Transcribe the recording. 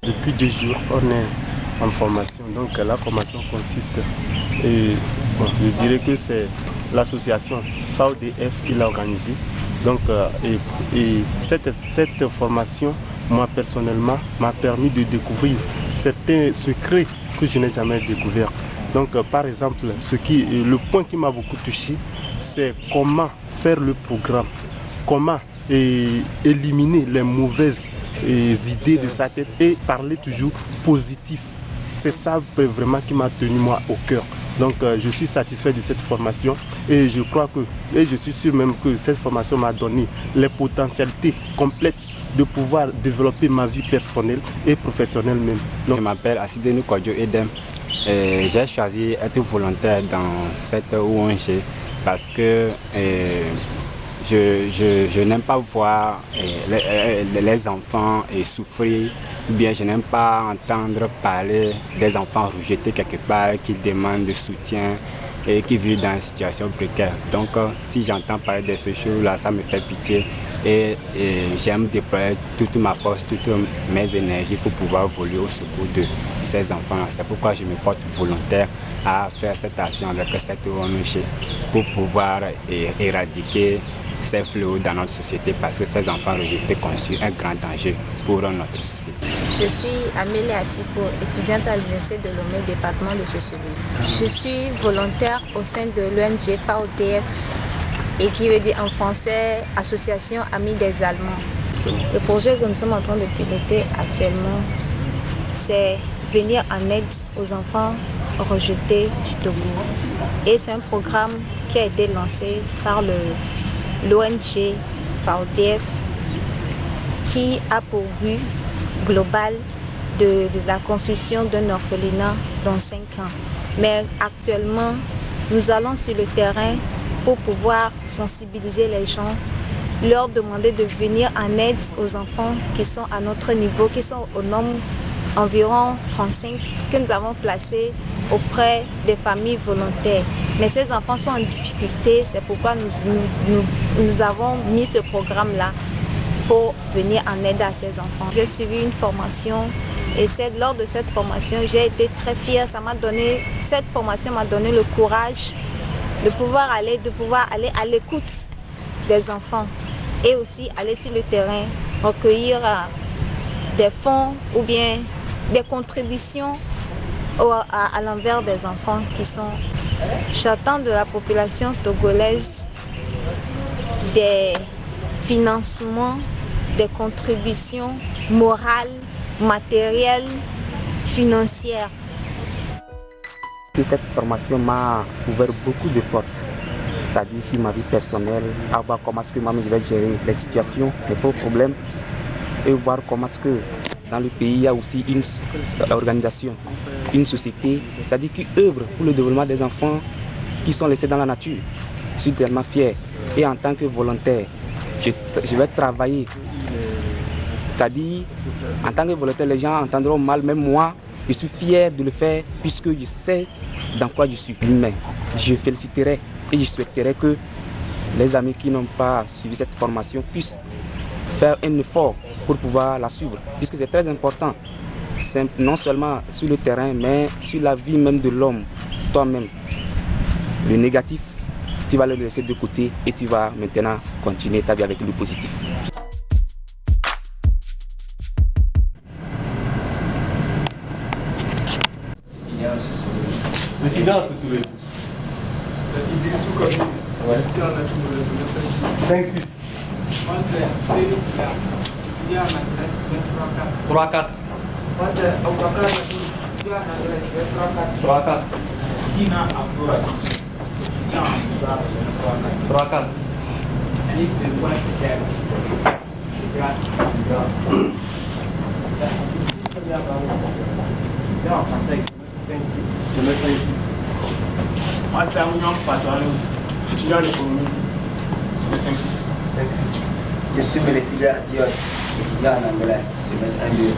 Depuis 2 jours, on est en formation. Donc la formation consiste, je dirais que c'est l'association FAODF qui l'a organisée. Donc, cette formation, moi personnellement, m'a permis de découvrir certains secrets que je n'ai jamais découverts. Donc, par exemple, le point qui m'a beaucoup touché, c'est comment faire le programme, comment éliminer les mauvaises idées de sa tête et parler toujours positif. C'est ça vraiment qui m'a tenu moi au cœur. Donc je suis satisfait de cette formation et je crois et je suis sûr même que cette formation m'a donné les potentialités complètes de pouvoir développer ma vie personnelle et professionnelle même. Donc, je m'appelle Asidenu Kodjo Edem et j'ai choisi d'être volontaire dans cette ONG parce que je n'aime pas voir les enfants souffrir, ou bien je n'aime pas entendre parler des enfants rejetés quelque part qui demandent de soutien et qui vivent dans une situation précaire. Donc si j'entends parler de ces choses-là, ça me fait pitié et j'aime déployer toute ma force, toutes mes énergies pour pouvoir voler au secours de ces enfants-là. C'est pourquoi je me porte volontaire à faire cette action avec cette ONG pour pouvoir éradiquer ces fléaux dans notre société parce que ces enfants rejetés constituent un grand danger pour notre société. Je suis Amélie Atipo, étudiante à l'Université de Lomé, département de sociologie. Je suis volontaire au sein de l'ONG FAODF et qui veut dire en français Association Amis des Allemands. Le projet que nous sommes en train de piloter actuellement, c'est venir en aide aux enfants rejetés du Togo. Et c'est un programme qui a été lancé par l'ONG FAODF qui a pour but global de la construction d'un orphelinat dans 5 ans. Mais actuellement, nous allons sur le terrain pour pouvoir sensibiliser les gens, leur demander de venir en aide aux enfants qui sont à notre niveau, qui sont au nombre environ 35 que nous avons placés auprès des familles volontaires. Mais ces enfants sont en difficulté, c'est pourquoi nous avons mis ce programme-là pour venir en aide à ces enfants. J'ai suivi une formation et lors de cette formation, j'ai été très fière. Cette formation m'a donné le courage de pouvoir aller à l'écoute des enfants et aussi aller sur le terrain, recueillir des fonds ou bien des contributions à l'envers des enfants qui sont. J'attends de la population togolaise des financements, des contributions morales, matérielles, financières. Cette formation m'a ouvert beaucoup de portes. C'est-à-dire sur ma vie personnelle, à voir comment est-ce que moi je vais gérer les situations, les problèmes, et voir comment est-ce que dans le pays il y a aussi une organisation, une société, c'est-à-dire qui œuvre pour le développement des enfants qui sont laissés dans la nature. Je suis tellement fier. Et en tant que volontaire, je vais travailler. C'est-à-dire, en tant que volontaire, les gens entendront mal, même moi, je suis fier de le faire puisque je sais dans quoi je suis. Mais je féliciterai et je souhaiterais que les amis qui n'ont pas suivi cette formation puissent faire un effort pour pouvoir la suivre, puisque c'est très important, non seulement sur le terrain, mais sur la vie même de l'homme, toi-même. Le négatif, tu vas le laisser de côté et tu vas maintenant continuer ta vie avec le positif. L'étudiant en sociologie. C'est Idrissou Kofi. Ouais. 5-6. Moi c'est Céline Fla, étudiant en anglais, semestre 3-4. 3-4. Moi c'est Aouakara Natou, étudiant en anglais, semestre 3-4. Dina Abdoura, étudiant en histoire, semestre 3-4. Annick de Bois Fidèle, étudiant en grâce. Ici, Sonia Barou, étudiant en français, semestre 5-6. Moi c'est Amouniam Fatouanou, étudiant en économie, semestre 5-6. Je suis Mélessilia Dion, étudiant en anglais, semestre 1-2.